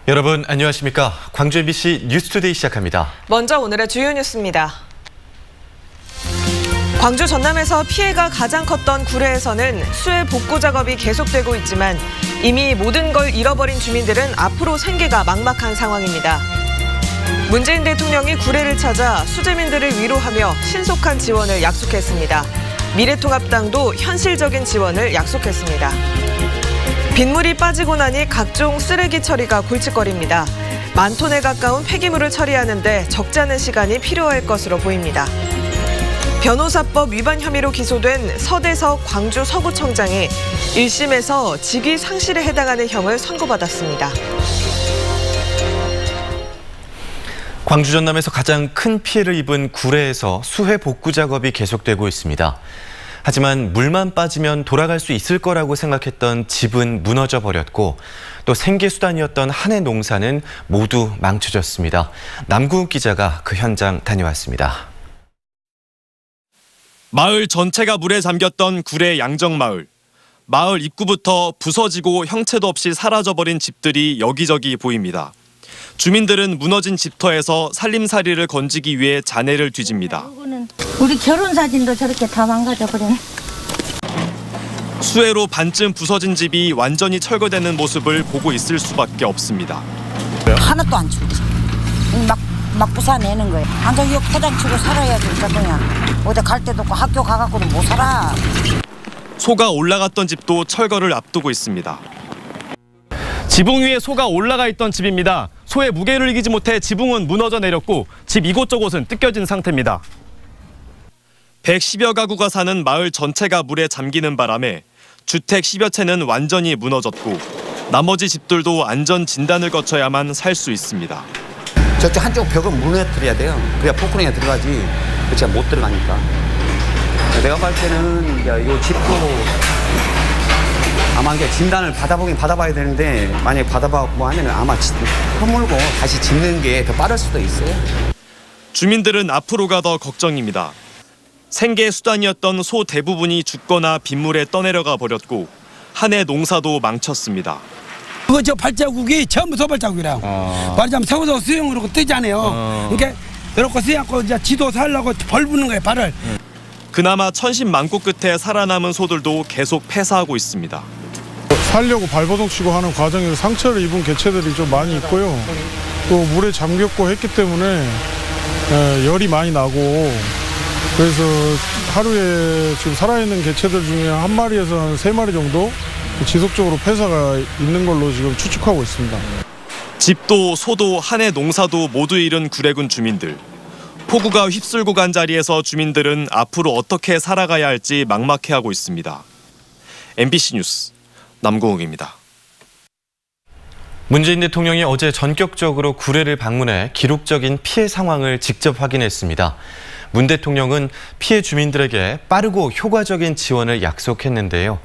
여러분 안녕하십니까? 광주 MBC 뉴스투데이 시작합니다. 먼저 오늘의 주요 뉴스입니다. 광주 전남에서 피해가 가장 컸던 구례에서는 수해 복구 작업이 계속되고 있지만 이미 모든 걸 잃어버린 주민들은 앞으로 생계가 막막한 상황입니다. 문재인 대통령이 구례를 찾아 수재민들을 위로하며 신속한 지원을 약속했습니다. 미래통합당도 현실적인 지원을 약속했습니다. 빗물이 빠지고 나니 각종 쓰레기 처리가 골칫거리입니다. 10,000톤에 가까운 폐기물을 처리하는데 적지 않은 시간이 필요할 것으로 보입니다. 변호사법 위반 혐의로 기소된 서대석 광주 서구청장이 1심에서 직위 상실에 해당하는 형을 선고받았습니다. 광주 전남에서 가장 큰 피해를 입은 구례에서 수해 복구 작업이 계속되고 있습니다. 하지만 물만 빠지면 돌아갈 수 있을 거라고 생각했던 집은 무너져 버렸고 또 생계수단이었던 한 해 농사는 모두 망쳐졌습니다. 남궁욱 기자가 그 현장 다녀왔습니다. 마을 전체가 물에 잠겼던 구례 양정마을. 마을 입구부터 부서지고 형체도 없이 사라져버린 집들이 여기저기 보입니다. 주민들은 무너진 집터에서 살림살이를 건지기 위해 잔해를 뒤집니다. 우리 결혼 사진도 저렇게 다 망가져버리네. 수해로 반쯤 부서진 집이 완전히 철거되는 모습을 보고 있을 수밖에 없습니다. 하나도 안 죽지. 막 부숴내는 거예요. 완전 이거 포장 치고 살아야지. 그냥 어디 갈 데도 없고 학교 가갖고도 못 살아. 소가 올라갔던 집도 철거를 앞두고 있습니다. 지붕 위에 소가 올라가 있던 집입니다. 소의 무게를 이기지 못해 지붕은 무너져 내렸고 집 이곳저곳은 뜯겨진 상태입니다. 110여 가구가 사는 마을 전체가 물에 잠기는 바람에 주택 10여 채는 완전히 무너졌고 나머지 집들도 안전 진단을 거쳐야만 살 수 있습니다. 저쪽 한쪽 벽은 무너뜨려야 돼요. 그래야 포크닝에 들어가지. 제가 못 들어가니까. 내가 볼 때는 이 집도 아마 이게 진단을 받아봐야 되는데 만약에 받아보고 하면 아마 허물고 다시 짓는 게 더 빠를 수도 있어요. 주민들은 앞으로가 더 걱정입니다. 생계 수단이었던 소 대부분이 죽거나 빗물에 떠내려가 버렸고 한 해 농사도 망쳤습니다. 그거 저 발자국이 전부 소발자국이라고. 말하자면 세워서 수영으로 뜨잖아요. 그러니까 이렇게 쓰여갖고 이제 지도 살려고 벌 부는 거예요, 발을. 그나마 천신만고 끝에 살아남은 소들도 계속 폐사하고 있습니다. 살려고 발버둥 치고 하는 과정에서 상처를 입은 개체들이 좀 많이 있고요. 또 물에 잠겼고 했기 때문에 열이 많이 나고 그래서 하루에 지금 살아있는 개체들 중에 한 마리에서 한 3마리 정도 지속적으로 폐사가 있는 걸로 지금 추측하고 있습니다. 집도 소도 한 해 농사도 모두 잃은 구례군 주민들. 폭우가 휩쓸고 간 자리에서 주민들은 앞으로 어떻게 살아가야 할지 막막해하고 있습니다. MBC 뉴스 남궁욱입니다. 문재인 대통령이 어제 전격적으로 구례를 방문해 기록적인 피해 상황을 직접 확인했습니다. 문 대통령은 피해 주민들에게 빠르고 효과적인 지원을 약속했는데요.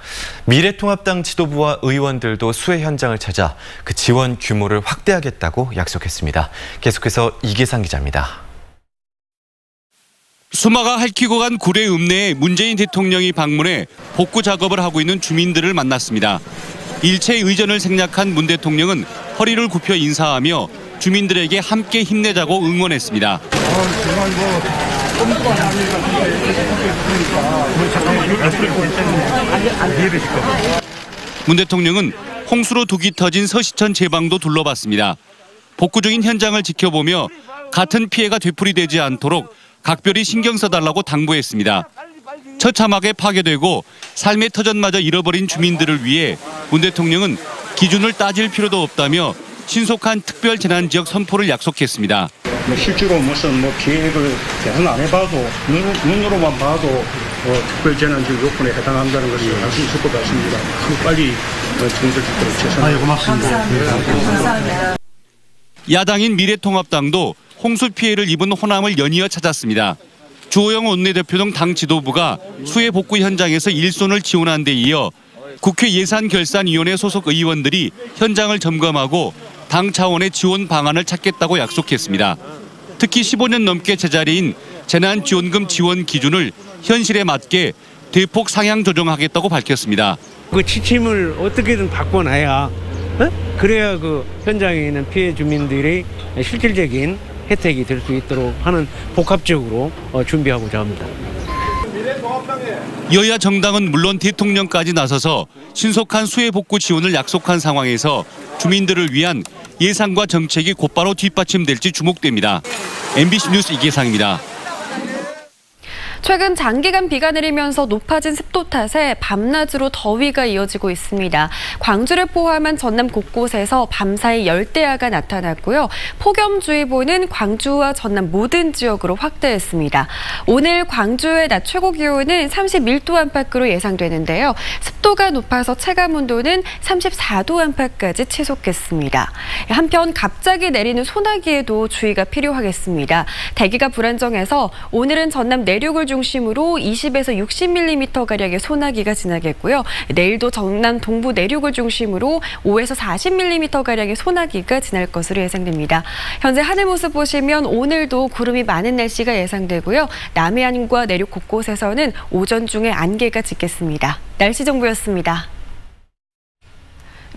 미래통합당 지도부와 의원들도 수해 현장을 찾아 그 지원 규모를 확대하겠다고 약속했습니다. 계속해서 이계상 기자입니다. 수마가 핥히고 간 구례 읍내에 문재인 대통령이 방문해 복구 작업을 하고 있는 주민들을 만났습니다. 일체 의전을 생략한 문 대통령은 허리를 굽혀 인사하며 주민들에게 함께 힘내자고 응원했습니다. 문 대통령은 홍수로 둑이 터진 서시천 제방도 둘러봤습니다. 복구 중인 현장을 지켜보며 같은 피해가 되풀이되지 않도록 각별히 신경 써달라고 당부했습니다. 처참하게 파괴되고 삶의 터전마저 잃어버린 주민들을 위해 문 대통령은 기준을 따질 필요도 없다며 신속한 특별재난지역 선포를 약속했습니다. 실제로 무슨 계획을 계산 안 해봐도 눈으로만 봐도 특별재난지역 요건에 해당한다는 것을 알 수 있을 것 같습니다. 빨리 정될 수 있도록 최선을 고맙습니다. 감사합니다. 야당인 미래통합당도 홍수 피해를 입은 호남을 연이어 찾았습니다. 주호영 원내대표 등 당 지도부가 수해 복구 현장에서 일손을 지원한 데 이어 국회 예산결산위원회 소속 의원들이 현장을 점검하고 당 차원의 지원 방안을 찾겠다고 약속했습니다. 특히 15년 넘게 제자리인 재난지원금 지원 기준을 현실에 맞게 대폭 상향 조정하겠다고 밝혔습니다. 그 지침을 어떻게든 바꿔놔야 그래야 그 현장에 있는 피해 주민들이 실질적인 혜택이 될 수 있도록 하는 복합적으로 준비하고자 합니다. 여야 정당은 물론 대통령까지 나서서 신속한 수해 복구 지원을 약속한 상황에서 주민들을 위한 예산과 정책이 곧바로 뒷받침될지 주목됩니다. MBC 뉴스 이계상입니다. 최근 장기간 비가 내리면서 높아진 습도 탓에 밤낮으로 더위가 이어지고 있습니다. 광주를 포함한 전남 곳곳에서 밤사이 열대야가 나타났고요. 폭염주의보는 광주와 전남 모든 지역으로 확대했습니다. 오늘 광주의 낮 최고 기온은 31도 안팎으로 예상되는데요. 습도가 높아서 체감온도는 34도 안팎까지 치솟겠습니다. 한편 갑자기 내리는 소나기에도 주의가 필요하겠습니다. 대기가 불안정해서 오늘은 전남 내륙을 중심으로 20에서 60mm가량의 소나기가 지나겠고요. 내일도 전남 동부 내륙을 중심으로 5에서 40mm가량의 소나기가 지날 것으로 예상됩니다. 현재 하늘 모습 보시면 오늘도 구름이 많은 날씨가 예상되고요. 남해안과 내륙 곳곳에서는 오전 중에 안개가 짙겠습니다. 날씨 정보였습니다.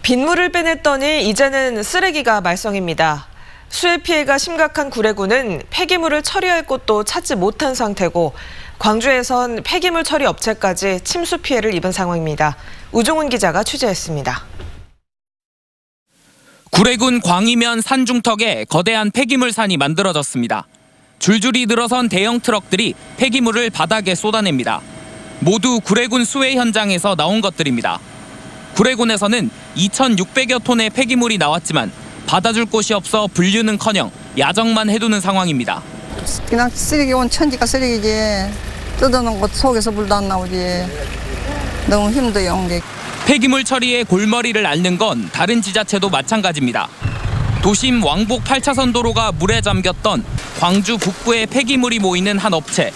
빗물을 빼냈더니 이제는 쓰레기가 말썽입니다. 수해 피해가 심각한 구례구는 폐기물을 처리할 곳도 찾지 못한 상태고 광주에선 폐기물 처리 업체까지 침수 피해를 입은 상황입니다. 우종훈 기자가 취재했습니다. 구례군 광이면 산중턱에 거대한 폐기물산이 만들어졌습니다. 줄줄이 늘어선 대형 트럭들이 폐기물을 바닥에 쏟아냅니다. 모두 구례군 수해 현장에서 나온 것들입니다. 구례군에서는 2,600여 톤의 폐기물이 나왔지만 받아줄 곳이 없어 분류는커녕 야적만 해두는 상황입니다. 그냥 쓰레기 온 천지가 쓰레기지. 뜯어놓은 것 속에서 물도 안 나오지. 너무 힘들어요. 폐기물 처리에 골머리를 앓는 건 다른 지자체도 마찬가지입니다. 도심 왕복 8차선 도로가 물에 잠겼던 광주 북부에 폐기물이 모이는 한 업체.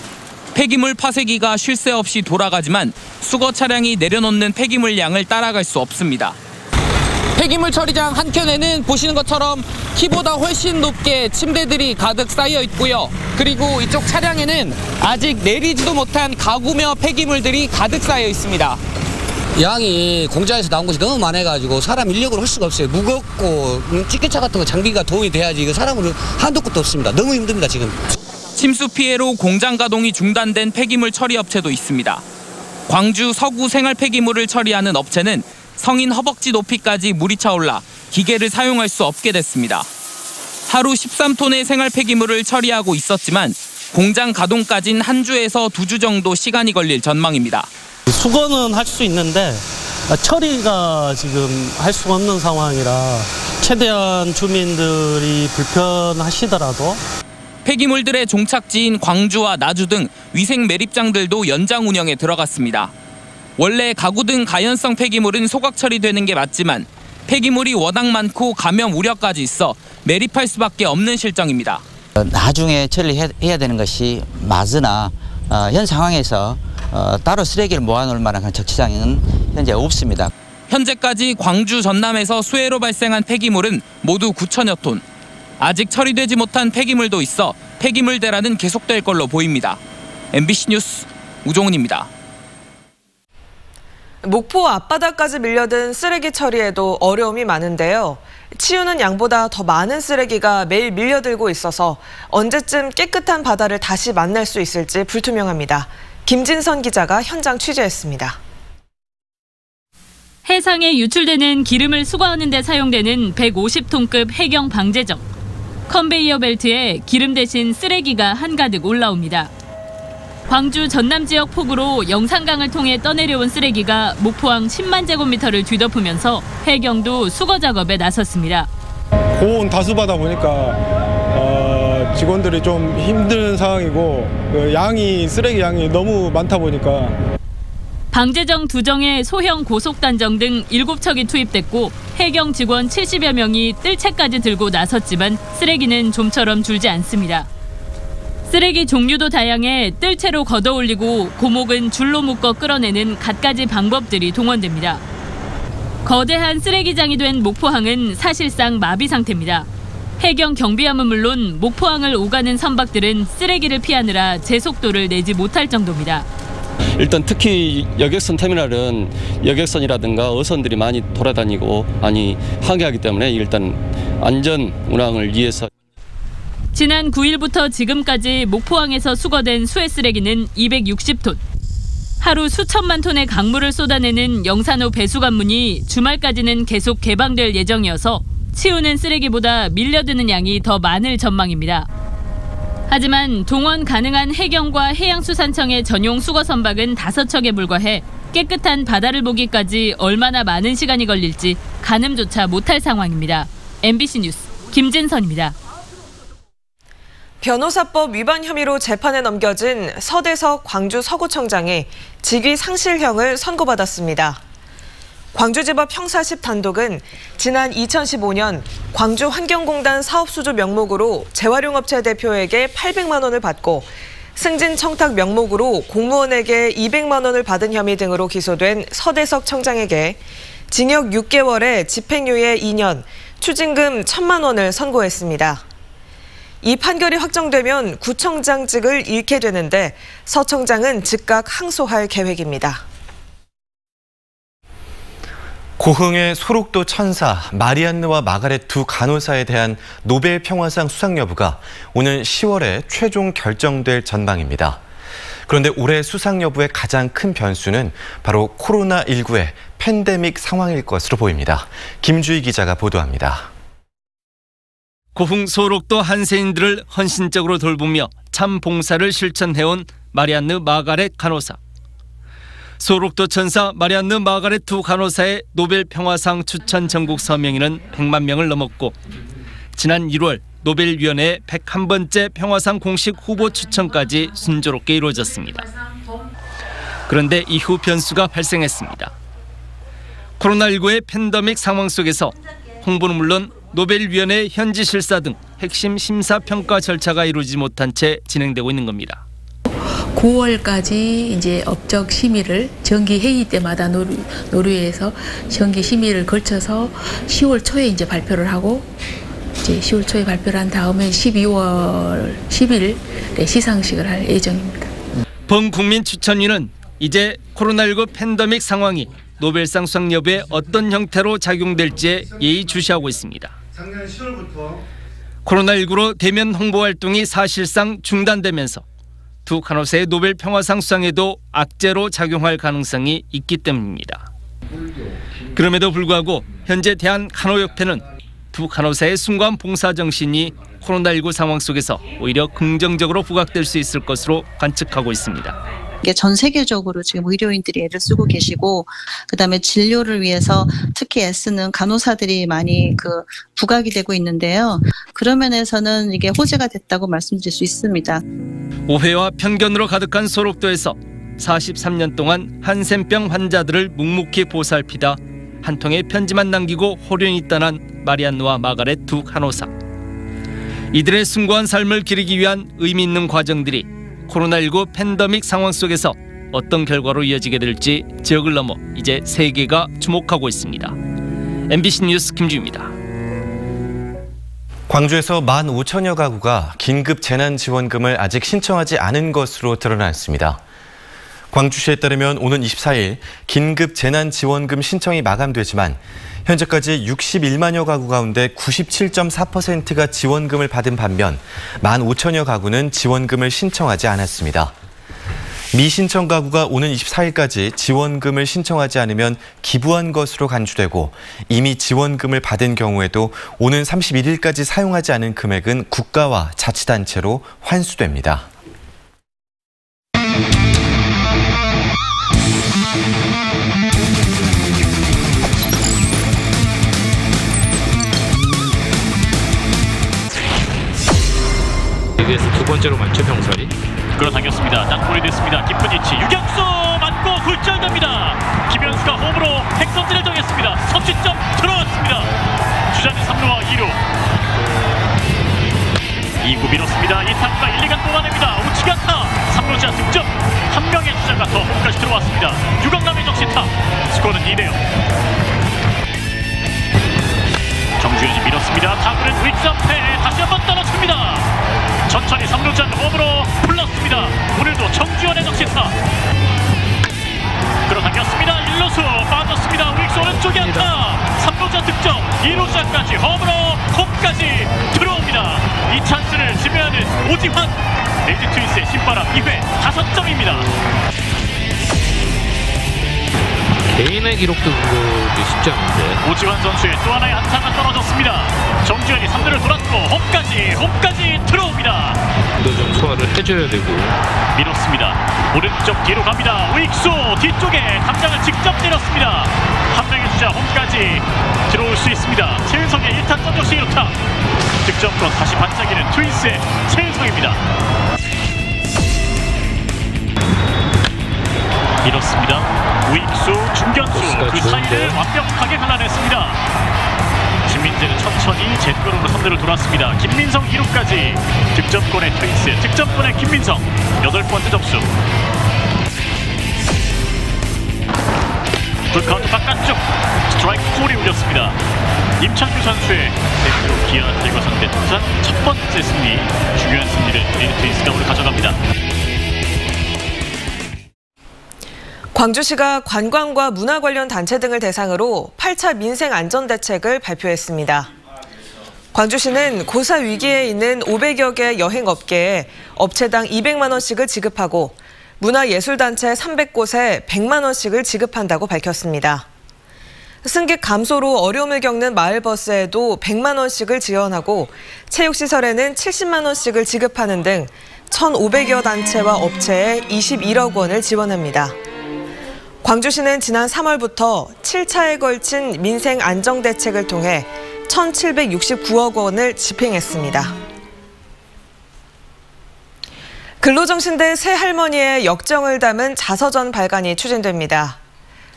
폐기물 파쇄기가 쉴 새 없이 돌아가지만 수거 차량이 내려놓는 폐기물 양을 따라갈 수 없습니다. 폐기물 처리장 한켠에는 보시는 것처럼 키보다 훨씬 높게 침대들이 가득 쌓여 있고요. 그리고 이쪽 차량에는 아직 내리지도 못한 가구며 폐기물들이 가득 쌓여 있습니다. 양이 공장에서 나온 것이 너무 많아가지고 사람 인력으로 할 수가 없어요. 무겁고 찌개차 같은 거 장비가 도움이 돼야지 이거 사람으로 한도 끝도 없습니다. 너무 힘듭니다 지금. 침수 피해로 공장 가동이 중단된 폐기물 처리 업체도 있습니다. 광주 서구 생활 폐기물을 처리하는 업체는 성인 허벅지 높이까지 물이 차올라 기계를 사용할 수 없게 됐습니다. 하루 13톤의 생활 폐기물을 처리하고 있었지만 공장 가동까진 한 주에서 2주 정도 시간이 걸릴 전망입니다. 수거는 할 수 있는데 처리가 지금 할 수가 없는 상황이라 최대한 주민들이 불편하시더라도 폐기물들의 종착지인 광주와 나주 등 위생 매립장들도 연장 운영에 들어갔습니다. 원래 가구 등 가연성 폐기물은 소각 처리되는 게 맞지만 폐기물이 워낙 많고 감염 우려까지 있어 매립할 수밖에 없는 실정입니다. 나중에 처리해야 되는 것이 맞으나 현 상황에서 따로 쓰레기를 모아놓을 만한 적시장은 현재 없습니다. 현재까지 광주 전남에서 수해로 발생한 폐기물은 모두 9천여 톤. 아직 처리되지 못한 폐기물도 있어 폐기물 대란은 계속될 걸로 보입니다. MBC 뉴스 우종훈입니다. 목포 앞바다까지 밀려든 쓰레기 처리에도 어려움이 많은데요. 치우는 양보다 더 많은 쓰레기가 매일 밀려들고 있어서 언제쯤 깨끗한 바다를 다시 만날 수 있을지 불투명합니다. 김진선 기자가 현장 취재했습니다. 해상에 유출되는 기름을 수거하는 데 사용되는 150톤급 해경 방제정. 컨베이어 벨트에 기름 대신 쓰레기가 한가득 올라옵니다. 광주 전남 지역 폭우로 영산강을 통해 떠내려온 쓰레기가 목포항 10만 제곱미터를 뒤덮으면서 해경도 수거 작업에 나섰습니다. 고온 다수바다 보니까 직원들이 좀 힘든 상황이고 쓰레기 양이 너무 많다 보니까 방제정 2정에 소형 고속단정 등 7척이 투입됐고 해경 직원 70여 명이 뜰채까지 들고 나섰지만 쓰레기는 좀처럼 줄지 않습니다. 쓰레기 종류도 다양해 뜰채로 걷어올리고 고목은 줄로 묶어 끌어내는 갖가지 방법들이 동원됩니다. 거대한 쓰레기장이 된 목포항은 사실상 마비 상태입니다. 해경 경비함은 물론 목포항을 오가는 선박들은 쓰레기를 피하느라 제속도를 내지 못할 정도입니다. 일단 특히 여객선 터미널은 여객선이라든가 어선들이 많이 돌아다니고 많이 항해하기 때문에 일단 안전 운항을 위해서 지난 9일부터 지금까지 목포항에서 수거된 수해 쓰레기는 260톤. 하루 수천만 톤의 강물을 쏟아내는 영산호 배수관문이 주말까지는 계속 개방될 예정이어서 치우는 쓰레기보다 밀려드는 양이 더 많을 전망입니다. 하지만 동원 가능한 해경과 해양수산청의 전용 수거 선박은 5척에 불과해 깨끗한 바다를 보기까지 얼마나 많은 시간이 걸릴지 가늠조차 못할 상황입니다. MBC 뉴스 김진선입니다. 변호사법 위반 혐의로 재판에 넘겨진 서대석 광주 서구청장이 직위 상실형을 선고받았습니다. 광주지법 형사 10 단독은 지난 2015년 광주환경공단 사업수주 명목으로 재활용업체 대표에게 800만 원을 받고 승진 청탁 명목으로 공무원에게 200만 원을 받은 혐의 등으로 기소된 서대석 청장에게 징역 6개월에 집행유예 2년, 추징금 1,000만 원을 선고했습니다. 이 판결이 확정되면 구청장직을 잃게 되는데 서 청장은 즉각 항소할 계획입니다. 고흥의 소록도 천사 마리안느와 마가렛 두 간호사에 대한 노벨 평화상 수상 여부가 오는 10월에 최종 결정될 전망입니다. 그런데 올해 수상 여부의 가장 큰 변수는 바로 코로나19의 팬데믹 상황일 것으로 보입니다. 김주희 기자가 보도합니다. 고흥 소록도 한세인들을 헌신적으로 돌보며 참 봉사를 실천해온 마리안느 마가렛 간호사. 소록도 천사 마리안느 마가렛 두 간호사의 노벨 평화상 추천 전국 서명인은 100만 명을 넘었고 지난 1월 노벨위원회의 101번째 평화상 공식 후보 추천까지 순조롭게 이루어졌습니다. 그런데 이후 변수가 발생했습니다. 코로나19의 팬데믹 상황 속에서 홍보는 물론 노벨위원회 현지 실사 등 핵심 심사 평가 절차가 이루어지지 못한 채 진행되고 있는 겁니다. 9월까지 이제 업적 심의를 정기 회의 때마다 노류에서 정기 심의를 걸쳐서 10월 초에 이제 발표를 하고 이제 10월 초에 발표를 한 다음에 12월 10일에 시상식을 할 예정입니다. 범국민 추천위는 이제 코로나19 팬데믹 상황이 노벨상 수상 여부에 어떤 형태로 작용될지에 예의주시하고 있습니다. 작년 10월부터 코로나19로 대면 홍보 활동이 사실상 중단되면서 두 간호사의 노벨 평화상 수상에도 악재로 작용할 가능성이 있기 때문입니다. 그럼에도 불구하고 현재 대한간호협회는 두 간호사의 숭고한 봉사 정신이 코로나19 상황 속에서 오히려 긍정적으로 부각될 수 있을 것으로 관측하고 있습니다. 이게 전 세계적으로 지금 의료인들이 애를 쓰고 계시고 그다음에 진료를 위해서 특히 애쓰는 간호사들이 많이 부각이 되고 있는데요. 그런 면에서는 이게 호재가 됐다고 말씀드릴 수 있습니다. 오해와 편견으로 가득한 소록도에서 43년 동안 한센병 환자들을 묵묵히 보살피다 한 통의 편지만 남기고 호련히 떠난 마리안느와 마가렛 두 간호사. 이들의 숭고한 삶을 기리기 위한 의미 있는 과정들이 코로나19 팬데믹 상황 속에서 어떤 결과로 이어지게 될지 지역을 넘어 이제 세계가 주목하고 있습니다. MBC 뉴스 김주희입니다. 광주에서 15,000여 가구가 긴급 재난지원금을 아직 신청하지 않은 것으로 드러났습니다. 광주시에 따르면 오는 24일 긴급 재난지원금 신청이 마감되지만 현재까지 61만여 가구 가운데 97.4%가 지원금을 받은 반면 15,000여 가구는 지원금을 신청하지 않았습니다. 미신청 가구가 오는 24일까지 지원금을 신청하지 않으면 기부한 것으로 간주되고 이미 지원금을 받은 경우에도 오는 31일까지 사용하지 않은 금액은 국가와 자치단체로 환수됩니다. 두 번째로 맞죠, 병설이. 끌어당겼습니다. 땅볼이 됐습니다. 깊은 위치 유격수 맞고 굴절됩니다. 김현수가 홈으로 획선지를 정했습니다. 선취점 들어왔습니다. 주자는 3루와 2루. 2구 밀었습니다. 이타구가 1, 2간 뽑아냅니다. 우측 안타. 3루자 득점. 한 명의 주자가 더 홈까지 들어왔습니다. 유강남의 적시타. 스코어는 2대0. 정주현이 밀었습니다. 타구는 우익수 앞에 다시 한번 떨어집니다. 천천히 3루자 홈으로 불렀습니다. 오늘도 정주현의 적시타. 끌어당겼습니다. 1루수 빠졌습니다. 우익수 오른쪽에 안타. 3루자 득점, 2루자까지 홈으로 홈까지 들어옵니다. 이 찬스를 지배하는 오지환. LG 트윈스의 신바람 2회 5점입니다. 개인의 기록도 그거 쉽지 않은데. 오지환 선수의 또 하나의 안타가 떨어졌습니다. 정주현이 3루를 돌았고 홈까지 들어옵니다. 이거 좀 소화를 해줘야 되고. 밀었습니다. 오른쪽 뒤로 갑니다. 우익수 뒤쪽에 담장을 직접 때렸습니다. 한 명의 주자 홈까지 들어올 수 있습니다. 최은성의 1타점 역시 1루타. 득점권 다시 반짝이는 트윈스의 최은성입니다. 밀었습니다. 우익수, 중견수 그 사이를 완벽하게 갈라냈습니다. 김민재는 천천히 제트거로로 3루를 돌았습니다. 김민성 2루까지. 득점권의 트윈스, 득점권의 김민성 8번째 점수. 풀카운트 바깥쪽 스트라이크 콜이 울렸습니다. 임창규 선수의 대표 기아 타이거 상대 통산 첫 번째 승리, 중요한 승리를 LG 트윈스가 오늘 가져갑니다. 광주시가 관광과 문화 관련 단체 등을 대상으로 8차 민생 안전대책을 발표했습니다. 광주시는 고사 위기에 있는 500여 개 여행업계에 업체당 200만 원씩을 지급하고 문화예술단체 300곳에 100만 원씩을 지급한다고 밝혔습니다. 승객 감소로 어려움을 겪는 마을버스에도 100만 원씩을 지원하고 체육시설에는 70만 원씩을 지급하는 등 1,500여 단체와 업체에 21억 원을 지원합니다. 광주시는 지난 3월부터 7차에 걸친 민생 안정대책을 통해 1,769억 원을 집행했습니다. 근로정신대 새 할머니의 역정을 담은 자서전 발간이 추진됩니다.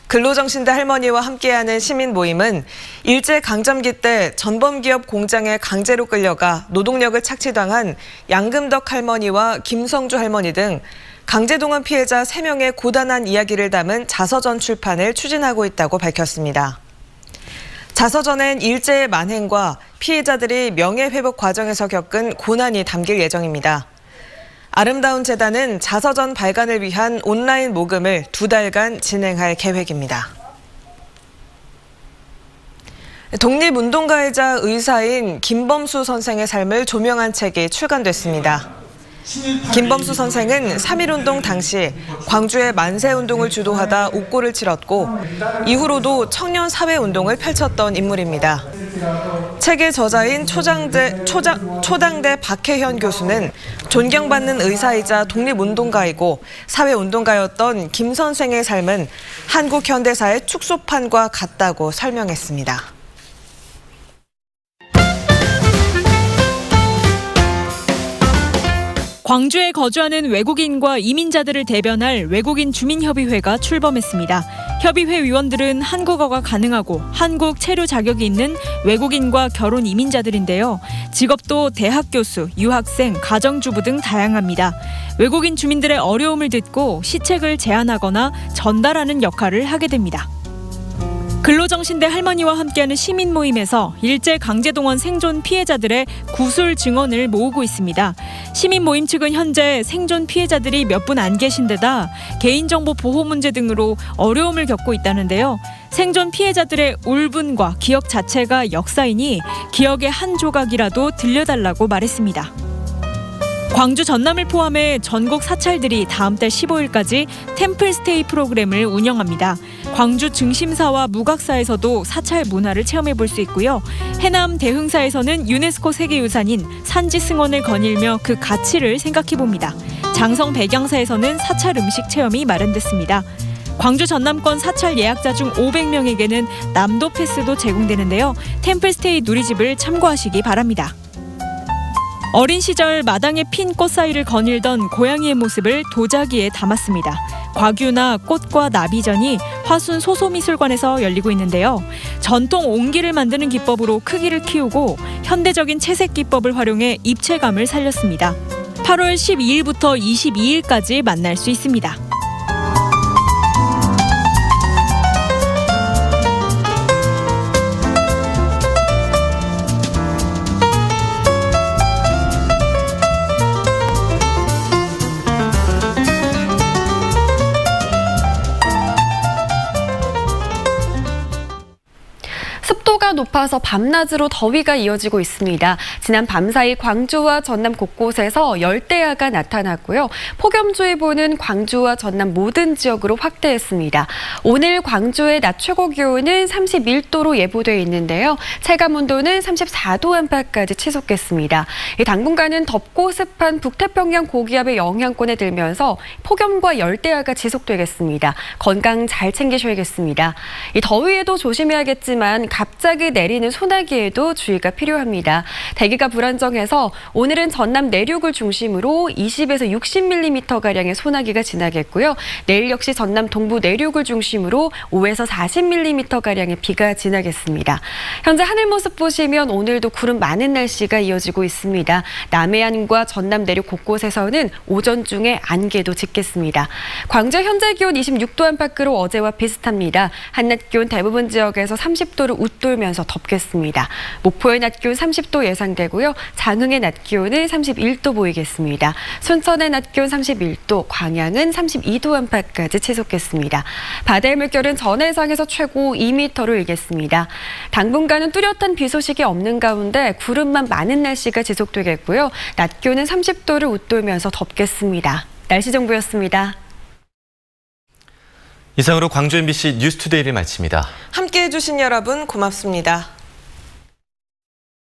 근로정신대 할머니와 함께하는 시민 모임은 일제강점기 때 전범기업 공장에 강제로 끌려가 노동력을 착취당한 양금덕 할머니와 김성주 할머니 등 강제동원 피해자 3명의 고단한 이야기를 담은 자서전 출판을 추진하고 있다고 밝혔습니다. 자서전엔 일제의 만행과 피해자들이 명예회복 과정에서 겪은 고난이 담길 예정입니다. 아름다운 재단은 자서전 발간을 위한 온라인 모금을 2달간 진행할 계획입니다. 독립운동가이자 의사인 김범수 선생의 삶을 조명한 책이 출간됐습니다. 김범수 선생은 3.1운동 당시 광주의 만세운동을 주도하다 옥고를 치렀고 이후로도 청년사회운동을 펼쳤던 인물입니다. 책의 저자인 초당대 박혜현 교수는 존경받는 의사이자 독립운동가이고 사회운동가였던 김 선생의 삶은 한국 현대사의 축소판과 같다고 설명했습니다. 광주에 거주하는 외국인과 이민자들을 대변할 외국인 주민협의회가 출범했습니다. 협의회 위원들은 한국어가 가능하고 한국 체류 자격이 있는 외국인과 결혼 이민자들인데요. 직업도 대학 교수, 유학생, 가정주부 등 다양합니다. 외국인 주민들의 어려움을 듣고 시책을 제안하거나 전달하는 역할을 하게 됩니다. 근로정신대 할머니와 함께하는 시민 모임에서 일제 강제동원 생존 피해자들의 구술 증언을 모으고 있습니다. 시민 모임 측은 현재 생존 피해자들이 몇 분 안 계신 데다 개인정보 보호 문제 등으로 어려움을 겪고 있다는데요. 생존 피해자들의 울분과 기억 자체가 역사이니 기억의 한 조각이라도 들려달라고 말했습니다. 광주 전남을 포함해 전국 사찰들이 다음 달 15일까지 템플스테이 프로그램을 운영합니다. 광주 증심사와 무각사에서도 사찰 문화를 체험해 볼 수 있고요. 해남 대흥사에서는 유네스코 세계유산인 산지승원을 거닐며 그 가치를 생각해 봅니다. 장성 백양사에서는 사찰 음식 체험이 마련됐습니다. 광주 전남권 사찰 예약자 중 500명에게는 남도 패스도 제공되는데요. 템플스테이 누리집을 참고하시기 바랍니다. 어린 시절 마당에 핀 꽃 사이를 거닐던 고양이의 모습을 도자기에 담았습니다. 과규나 꽃과 나비전이 화순 소소미술관에서 열리고 있는데요. 전통 옹기를 만드는 기법으로 크기를 키우고 현대적인 채색 기법을 활용해 입체감을 살렸습니다. 8월 12일부터 22일까지 만날 수 있습니다. 높아서 밤낮으로 더위가 이어지고 있습니다. 지난 밤사이 광주와 전남 곳곳에서 열대야가 나타났고요. 폭염주의보는 광주와 전남 모든 지역으로 확대했습니다. 오늘 광주의 낮 최고 기온은 31도로 예보돼 있는데요. 체감온도는 34도 안팎까지 치솟겠습니다. 당분간은 덥고 습한 북태평양 고기압의 영향권에 들면서 폭염과 열대야가 지속되겠습니다. 건강 잘 챙기셔야겠습니다. 이 더위에도 조심해야겠지만 갑자기 내리는 소나기에도 주의가 필요합니다. 대기가 불안정해서 오늘은 전남 내륙을 중심으로 20에서 60mm가량의 소나기가 지나겠고요. 내일 역시 전남 동부 내륙을 중심으로 5에서 40mm가량의 비가 지나겠습니다. 현재 하늘 모습 보시면 오늘도 구름 많은 날씨가 이어지고 있습니다. 남해안과 전남 내륙 곳곳에서는 오전 중에 안개도 짙겠습니다. 광주 현재 기온 26도 안팎으로 어제와 비슷합니다. 한낮 기온 대부분 지역에서 30도를 웃돌면서 덥겠습니다. 목포의 낮 기온 30도 예상되고요. 장흥의 낮 기온은 31도 보이겠습니다. 순천의 낮 기온 31도, 광양은 32도 안팎까지 치솟겠습니다. 바다의 물결은 전해상에서 최고 2m를 일겠습니다. 당분간은 뚜렷한 비 소식이 없는 가운데 구름만 많은 날씨가 지속되겠고요. 낮 기온은 30도를 웃돌면서 덥겠습니다. 날씨 정보였습니다. 이상으로 광주 MBC 뉴스투데이를 마칩니다. 함께해 주신 여러분 고맙습니다.